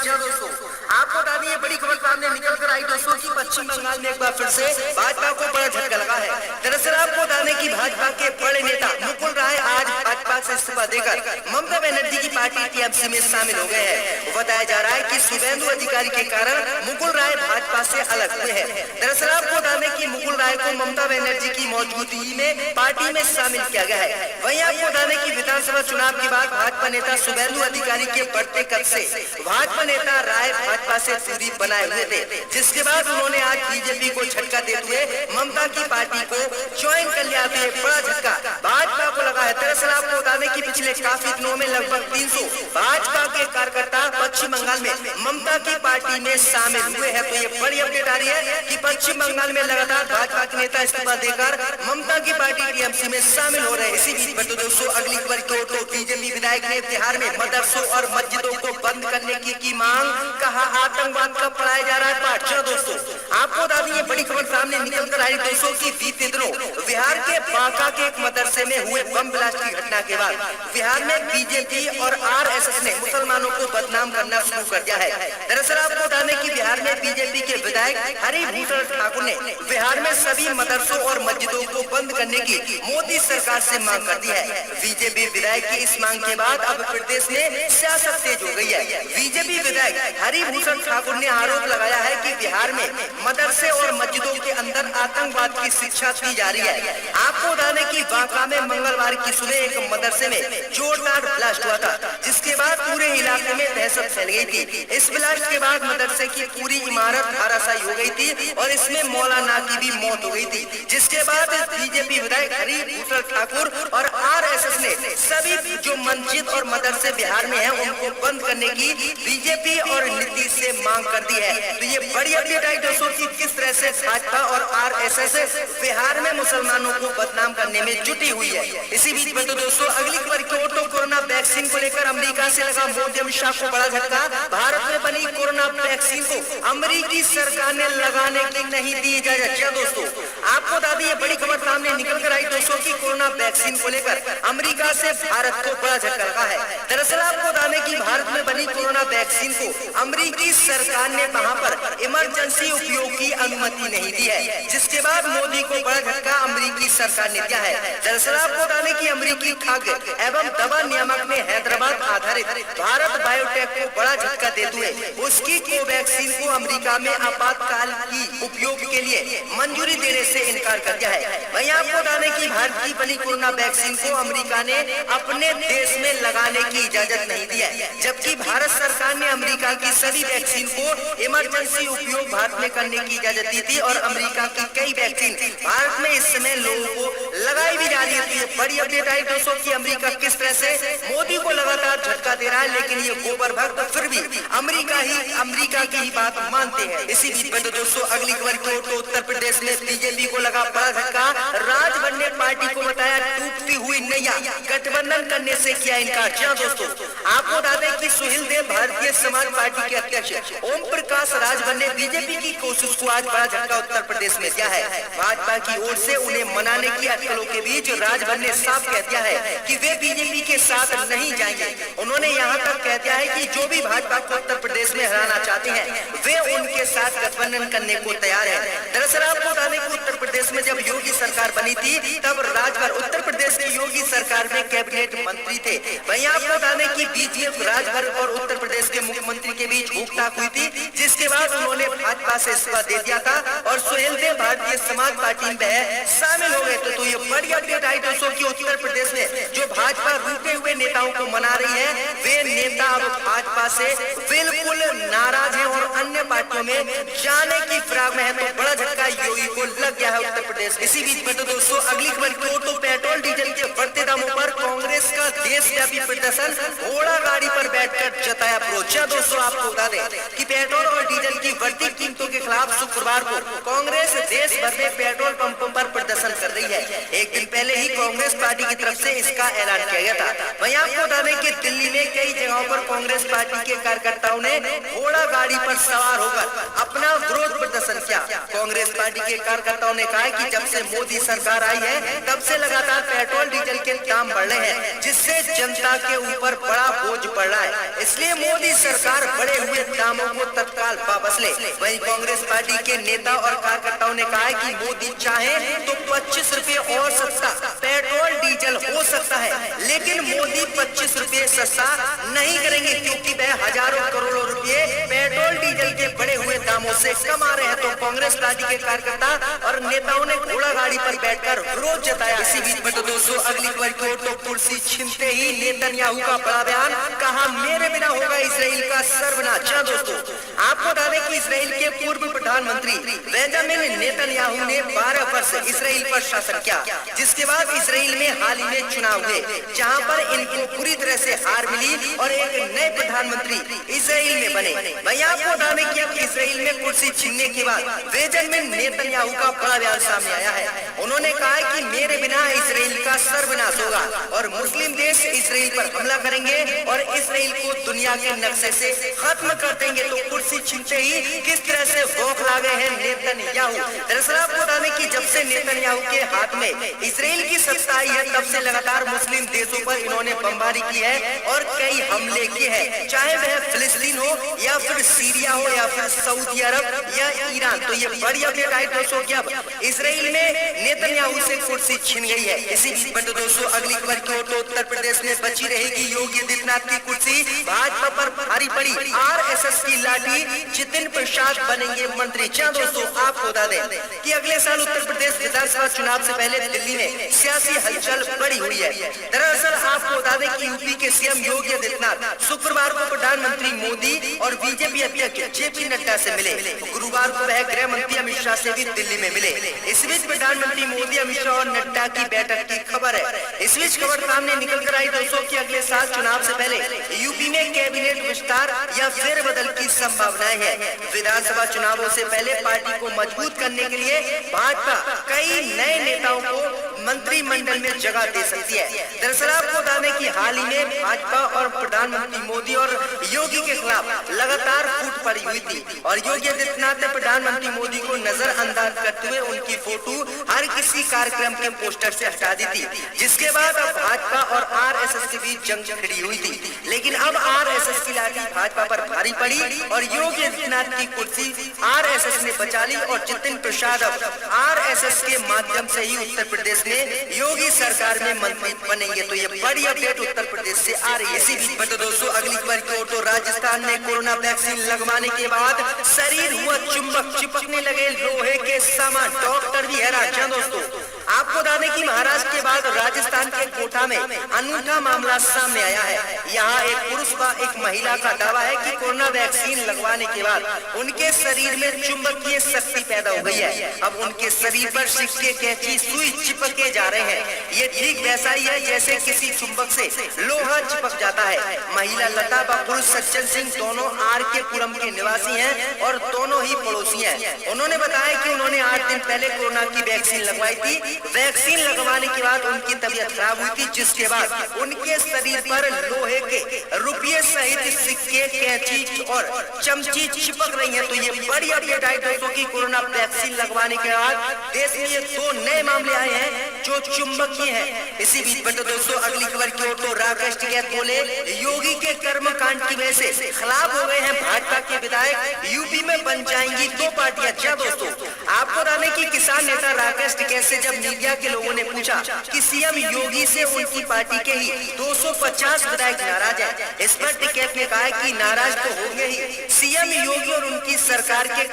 जी दोस्तों, आपको बता दें ये बड़ी खबर सामने निकल कर आई दोस्तों कि पश्चिम बंगाल में एक बार फिर से भाजपा को बड़ा झटका लगा है। दरअसल आपको बता दें कि भाजपा के बड़े नेता मुकुल राय आज भाजपा से इस्तीफा देकर ममता बनर्जी की पार्टी टीएमसी में शामिल हो गए हैं। बताया जा रहा है कि शुभेंदु अधिकारी के कारण मुकुल राय भाजपा से अलग हुए हैं। दरअसल आपको बता दें कि मुकुल राय को ममता बनर्जी की मौजूदगी में पार्टी में शामिल किया गया है। वहीं आपको बता दें कि विधानसभा चुनाव के बाद भाजपा नेता शुभेंदु अधिकारी के बढ़ते कद से भाजपा नेता राय भाजपा से दूरी बनाए हुए थे, जिसके बाद उन्होंने आज बीजेपी को झटका देते हुए ममता की पार्टी को ज्वाइन कर लिया। बड़ा झटका भाजपा को लगा है। दरअसल आपको बता दें कि पिछले काफी दिनों में लगभग 300 भाजपा के कार्यकर्ता पश्चिम बंगाल में ममता की पार्टी में शामिल हुए हैं। तो ये बड़ी अपडेट आ रही है कि पश्चिम बंगाल में लगातार भाजपा के नेता इस्तीफा देकर ममता की पार्टी टीएमसी में शामिल हो रहे हैं। इसी बीच में तो दोस्तों अगली खबर की ओर तो बीजेपी विधायक ने बिहार में मदरसों और मस्जिदों को बंद करने की मांग, कहा आतंकवाद का पढ़ाया जा रहा है पाठ। दोस्तों आपको बता दें ये बड़ी खबर सामने निकल कर आई दोस्तों की बीते दिनों बिहार के बांका के एक मदरसे में हुए बम ब्लास्ट की घटना के बाद बिहार में बीजेपी और आरएसएस ने मुसलमानों को बदनाम करना शुरू कर दिया है। दरअसल आपको बता दें कि बिहार में बीजेपी के विधायक हरिभूषण ठाकुर ने बिहार में सभी मदरसों और मस्जिदों को बंद करने की मोदी सरकार से मांग कर दी है। बीजेपी विधायक की इस मांग के बाद अब प्रदेश में सियासत तेज हो गई है। बीजेपी विधायक हरिभूषण ठाकुर ने आरोप लगाया है कि बिहार में मदरसे और मस्जिदों के अंदर आतंकवाद की शिक्षा दी जा रही है। आपको बता दें कि बांका में मंगलवार की सुबह एक मदरसे में जोरदार ब्लास्ट हुआ था, जिसके बाद पूरे इलाके में दहशत फैल गई थी। इस ब्लास्ट के बाद मदरसे की पूरी इमारत धराशायी हो गई थी और इसमें मौलाना की भी मौत हो गई थी, जिसके बाद बीजेपी विधायक हरिभूषण ठाकुर और आरएसएस ने सभी जो मस्जिद और मदरसे बिहार में हैं उनको बंद करने की बीजेपी और नीतीश से मांग कर दी है। तो ये बड़ी अपडेट आई दोस्तों की किस तरह से भाजपा और आरएसएस बिहार में मुसलमानों को बदनाम करने में जुटी हुई है। इसी बीच में तो दोस्तों अगली खबर की ओर तो कोरोना वैक्सीन को लेकर अमेरिका से लगा मोदी अमित शाह को बड़ा झटका। भारत में बनी कोरोना वैक्सीन को अमेरिकी सरकार ने लगाने की नहीं दी इजाजत। क्या दोस्तों आपको बता दें ये बड़ी खबर सामने निकल कर आई दोस्तों की कोरोना वैक्सीन को लेकर अमेरिका से भारत को बड़ा झटका लगा है। दरअसल आपको बता दें कि भारत में बनी कोरोना वैक्सीन को अमेरिकी सरकार ने वहां पर इमरजेंसी उपयोग की अनुमति नहीं दी है, जिसके बाद मोदी को बड़ा झटका अमेरिकी सरकार ने दिया है। दरअसल आपको बता दें कि अमेरिकी खाद्य एवं दवा नियामक ने हैदराबाद आधारित भारत बायोटेक को बड़ा झटका देते हुए उसकी कोवैक्सीन को अमेरिका में आपातकाल की उपयोग के लिए मंजूरी देने से इनकार कर दिया है। वहीं आपको बता दें कि भारत की बनी कोरोना वैक्सीन को अमेरिका ने अपने देश में लगाने की इजाजत नहीं दी है, जबकि भारत सरकार ने अमेरिका की सभी वैक्सीन को इमरजेंसी उपयोग भारत में करने की इजाजत दी थी और अमेरिका की कई वैक्सीन भारत में इस समय लोगों को लगाई भी जा रही है। तो ये बड़ी अपडेट आई दोस्तों की अमेरिका किस तरह से मोदी को लगातार झटका दे रहा है, लेकिन ये गोबर भक्त फिर भी अमेरिका की ही बात मानते हैं। इसी बीच में तो दोस्तों अगली खबर की ओर तो उत्तर प्रदेश में बीजेपी को लगा बड़ा झटका। राजभर ने पार्टी को बताया टूटती हुई नैया, गठबंधन करने से किया इनकार। जी दोस्तों आपको बता दें कि सुहेल देव भारतीय समाज पार्टी के अध्यक्ष ओम प्रकाश राजभर ने बीजेपी की कोशिश को आज बड़ा झटका उत्तर प्रदेश में दिया है। भाजपा की ओर से उन्हें मनाने की अटकलों के बीच राजभर ने साफ कह दिया है कि वे बीजेपी के साथ नहीं जाएंगे। उन्होंने यहाँ तक कह दिया है कि जो भी भाजपा को उत्तर प्रदेश में हराना चाहते हैं वे उनके साथ गठबंधन करने को तैयार है। दरअसल आपको बता दें कि उत्तर प्रदेश में जब योगी सरकार बनी थी तब राजभर उत्तर प्रदेश की योगी सरकार में कैबिनेट मंत्री थे। वहीं आपको बता दें कि बीच में राजभर और उत्तर प्रदेश के मुख्यमंत्री के बीच हुकताक हुई थी, जिसके बाद उन्होंने भाजपा से इस्तीफा दे दिया था और सुहेल देव भारतीय समाज पार्टी में शामिल हो गए। तो ये बड़ी अपडेट आई दोस्तों की उत्तर प्रदेश में जो भाजपा रूठे हुए नेताओं को मना रही है वे नेता अब भाजपा से बिल्कुल नाराज है और अन्य पार्टियों में जाने की फिराक में है। तो बड़ा झटका योगी को लग गया है उत्तर प्रदेश। इसी बीच में तो दोस्तों अगली खबर की ओर तो पेट्रोल डीजल के बढ़ते दामों पर कांग्रेस का देशव्यापी प्रदर्शन, घोड़ा गाड़ी पर बैठकर जताया विरोध। दोस्तों आपको बता दें कि पेट्रोल और डीजल की बढ़ती कीमतों के खिलाफ शुक्रवार को कांग्रेस देश भर में पेट्रोल पंपों पर प्रदर्शन कर रही है। एक दिन पहले ही कांग्रेस पार्टी की तरफ से इसका ऐलान किया गया था। वहीं आपको बता दें कि दिल्ली में कई जगहों पर कांग्रेस पार्टी के कार्यकर्ताओं ने घोड़ा गाड़ी पर सवार सवार होकर अपना विरोध प्रदर्शन किया। कांग्रेस पार्टी के कार्यकर्ताओं ने कहा कि जब से मोदी सरकार आई है तब से लगातार पेट्रोल डीजल के दाम बढ़ रहे हैं, जिससे जनता के ऊपर बड़ा बोझ पड़ रहा है। इसलिए मोदी सरकार बढ़े हुए दामों को तत्काल वापस ले। वहीं कांग्रेस पार्टी के नेता और कार्यकर्ताओं ने कहा है कि मोदी चाहे तो 25 रुपए और सस्ता पेट्रोल डीजल हो सकता है, लेकिन मोदी 25 रुपए सस्ता नहीं करेंगे, क्योंकि वह हजारों करोड़ों रुपए पेट्रोल डीजल के बढ़े हुए दामों से कमा रहे हैं। तो कांग्रेस पार्टी के कार्यकर्ता और नेताओं ने घोड़ा गाड़ी पर बैठकर विरोध जताया। इसी बीच में तो दोस्तों अगली खबर की ओर, तो कुर्सी छीनते ही नेतन्याहू का बड़ा बयान, कहा मेरे बिना होगा इसराइल का सर्वनाश। दोस्तों आपको बता दें कि इसराइल के पूर्व प्रधानमंत्री बेंजामिन नेतन्याहू ने 12 वर्ष इसराइल पर शासन किया, जिसके बाद इसराइल में हाल ही में चुनाव हुए, जहां पर इनको पूरी तरह से हार मिली और एक नए प्रधानमंत्री इसराइल में बने। वहीं आपको बता दें कि अब इसराइल में कुर्सी छीनने के बाद बेंजामिन नेतन्याहू का बड़ा बयान सामने आया है। उन्होंने कहा कि मेरे बिना इसराइल का सर्वनाश होगा और मुस्लिम देश इसराइल पर हमला करेंगे और इसराइल को दुनिया के नक्शे से खत्म कर देंगे। तो कुर्सी छीनते ही किस तरह से बौखला गए हैं नेतन्याहू। दरअसल आपको बता दें कि जब से नेतन्याहू के हाथ में इसराइल की सत्ता आई है तब से लगातार मुस्लिम देशों पर इन्होंने बमबारी की है और कई हमले किए हैं, चाहे वह फिलिस्तीन हो या फिर सीरिया हो या फिर सऊदी अरब या ईरान। तो ये बड़ी अपडेट आई दोस्तों कि अब इसराइल में नेतन्याहू से कुर्सी छीन गई है। इसी बीच में दोस्तों अगली खबर की ओर, तो उत्तर प्रदेश में बची रहेगी योगी आदित्यनाथ की कुर्सी, भाजपा पर भारी पड़ी आरएसएस की लाठी, जितिन प्रसाद बनेंगे मंत्री। दोस्तों आपको बता दें कि अगले साल उत्तर प्रदेश विधानसभा चुनाव से पहले दिल्ली में सियासी हलचल बड़ी हुई है। दरअसल आपको बता दें कि यूपी के सीएम योगी आदित्यनाथ शुक्रवार को प्रधानमंत्री मोदी और बीजेपी अध्यक्ष जेपी नड्डा से मिले। गुरुवार को वह गृह मंत्री अमित शाह से भी दिल्ली में मिले। इस बीच प्रधानमंत्री मोदी, अमित शाह और नड्डा की बैठक की खबर है। इस बीच खबर सामने निकल कर आई दोस्तों कि अगले साल चुनाव से पहले यूपी में कैबिनेट विस्तार या फेरबदल की संभावनाएं है। विधानसभा चुनावों से पहले पार्टी को मजबूत करने के लिए भाजपा कई नए नेताओं को मंत्रिमंडल में जगह दे सकती है। दरअसल आपको बता दें कि हाल ही में भाजपा और प्रधानमंत्री मोदी और योगी के खिलाफ लगातार फूट पड़ी हुई थी और योगी आदित्यनाथ ने प्रधानमंत्री मोदी को नजरअंदाज करते हुए उनकी फोटो हर किसी कार्यक्रम के पोस्टर से हटा दी थी, जिसके बाद अब भाजपा और आरएसएस के बीच जंग खड़ी हुई थी। लेकिन अब आरएसएस की लाठी भाजपा पर भारी पड़ी और योगी आदित्यनाथ की कुर्सी आरएसएस ने बचा ली और जितिन प्रसाद अब आरएसएस के माध्यम से ही उत्तर प्रदेश में योगी सरकार में मंत्री बनेंगे। तो ये बड़ी अपडेट उत्तर प्रदेश से आ रही है। इसी बीच में दोस्तों अगली खबर की ओर, तो राजस्थान में कोरोना वैक्सीन लगवाने के बाद शरीर हुआ चुंबक, चिपकने लगे लोहे के सामान, डॉक्टर भी हैरान। दोस्तों आपको बता दें कि महाराष्ट्र के बाद राजस्थान के कोटा में अनूठा मामला सामने आया है। यहाँ एक पुरुष व एक महिला का दावा है कि कोरोना वैक्सीन लगवाने के बाद उनके शरीर में चुंबकीय शक्ति पैदा हो गई है। अब उनके शरीर पर सिक्के, कैंची, सुई चिपके जा रहे हैं। ये ठीक वैसा ही है जैसे किसी चुंबक से लोहा चिपक जाता है। महिला लता व पुरुष सज्जन सिंह दोनों आर के कुरम के निवासी हैं और दोनों ही पड़ोसी हैं। उन्होंने बताया कि उन्होंने 8 दिन पहले कोरोना की वैक्सीन लगवाई थी। वैक्सीन लगवाने के बाद उनकी तबीयत खराब हुई थी, जिसके बाद उनके शरीर पर लोहे के रुपये सहित सिक्के, कैंची और चमची चिपक रही हैं। तो ये बड़ी अपडेट आई दोस्तों की कोरोना वैक्सीन लगवाने के बाद देश में ये 2 नए मामले आए हैं जो चुंबकीय हैं। इसी बीच में दोस्तों अगली खबर की ओर, तो राकेश टिकैत बोले योगी के कर्मकांड की वजह से खिलाफ हो गए हैं भाजपा के विधायक, यूपी में बन जाएंगी 2 पार्टियां। दोस्तों आपको बताने की किसान नेता राकेश टिकैत से जब मीडिया के लोगों ने पूछा कि सीएम योगी से उनकी पार्टी के ही 250 विधायक नाराज हैं, इस पर टिकैत ने कहा कि नाराज तो होंगे ही, सीएम योगी और उनकी सरकार के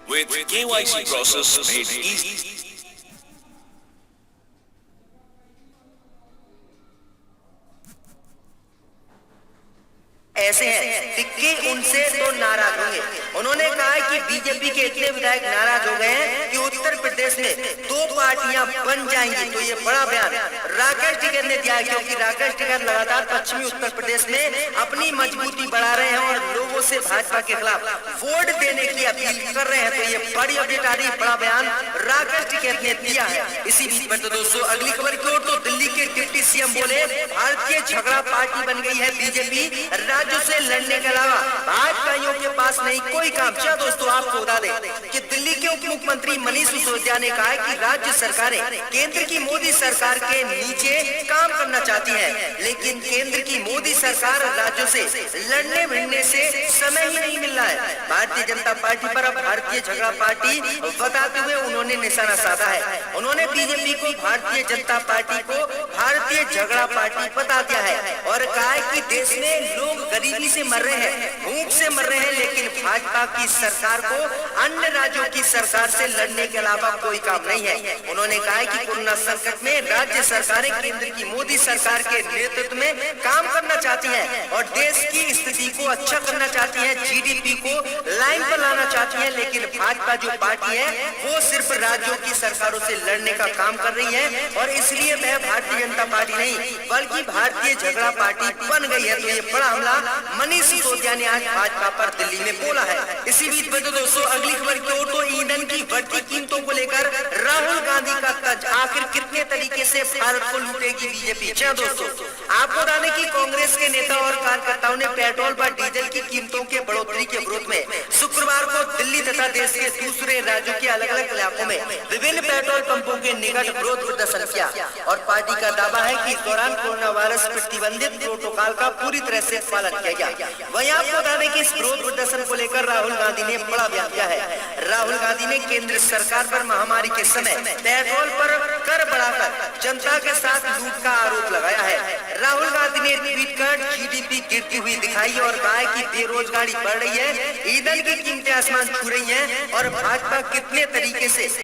With KYC process made easy. ऐसे हैं टिक्के उनसे तो नाराज होंगे। उन्होंने कहा कि बीजेपी के इतने विधायक नाराज हो गए हैं कि उत्तर प्रदेश में 2 पार्टियां बन जाएंगी। तो ये बड़ा बयान राकेश टिकैत ने दिया, क्योंकि राकेश टिकैत लगातार पश्चिमी उत्तर प्रदेश में अपनी मजबूती बढ़ा रहे हैं और लोगों से भाजपा के खिलाफ वोट देने की अपील कर रहे हैं। तो ये बड़ी अपडेट आ रही, बड़ा बयान राकेश टिकैत ने दिया है। इसी बीच में तो दोस्तों अगली खबर की ओर, तो दिल्ली के डिप्टी सीएम बोले भारतीय झगड़ा पार्टी बन गई है बीजेपी, राज्यों से लड़ने के अलावा भाजपाइयों के पास पास नहीं कोई काम। क्या दोस्तों आपको बता दें कि दिल्ली के उप मुख्यमंत्री मनीष सिसोदिया ने कहा है कि राज्य सरकारें केंद्र की मोदी सरकार के नीचे काम करना चाहती है, लेकिन केंद्र की मोदी सरकार राज्यों से लड़ने भिड़ने से समय ही नहीं मिल रहा है। भारतीय जनता पार्टी पर अब भारतीय झगड़ा पार्टी बताते हुए उन्होंने निशाना साधा है। उन्होंने बीजेपी को भारतीय जनता पार्टी को भारतीय झगड़ा पार्टी बता दिया है और कहा है कि देश में लोग गरीबी से मर रहे हैं, भूख से मर रहे हैं, लेकिन भाजपा की सरकार को अन्य राज्यों की सरकार से लड़ने के अलावा कोई काम नहीं है। उन्होंने कहा है कि कोरोना संकट में राज्य सरकारें केंद्र की मोदी सरकार के नेतृत्व में काम करना चाहती हैं और देश की स्थिति को अच्छा करना चाहती हैं, जीडीपी को लाइन पर लाना चाहती हैं, लेकिन भाजपा जो पार्टी है वो सिर्फ राज्यों की सरकारों से लड़ने का काम कर रही है और इसलिए वह भारतीय जनता पार्टी नहीं बल्कि भारतीय झगड़ा पार्टी बन गई है। तो ये बड़ा हमला मनीष सिसोदिया ने आज भाजपा पर दिल्ली में बोला है। इसी बीच में तो दोस्तों अगली खबर की ओर, तो ईंधन की बढ़ती कीमतों को लेकर राहुल गांधी का तंज, आखिर कितने तरीके से भारत को लूटेगी बीजेपी। जी दोस्तों, आपको बता दें कि कांग्रेस के नेता और कार्यकर्ताओं ने पेट्रोल व डीजल की कीमतों के बढ़ोतरी के विरोध में शुक्रवार को दिल्ली तथा देश के दूसरे राज्यों के अलग अलग इलाकों में विभिन्न पेट्रोल पंपों के निकट विरोध प्रदर्शन किया और पार्टी का दावा है कि इस दौरान कोरोना वायरस प्रतिबंधित प्रोटोकॉल का पूरी तरह से पालन किया गया। वहीं आपको बता दें कि इस विरोध प्रदर्शन को लेकर राहुल गांधी ने बड़ा बयान दिया है। राहुल गांधी ने केंद्र सरकार पर महामारी के समय पेट्रोल पर कर बढ़ाकर जनता के साथ लूट का आरोप लगाया है। राहुल गांधी ने ट्वीट कर जीडीपी गिरती हुई दिखाई और कहा कि बेरोजगारी बढ़ रही है, ईंधन की कीमतें आसमान छू रही हैं और भाजपा कितने तरीके से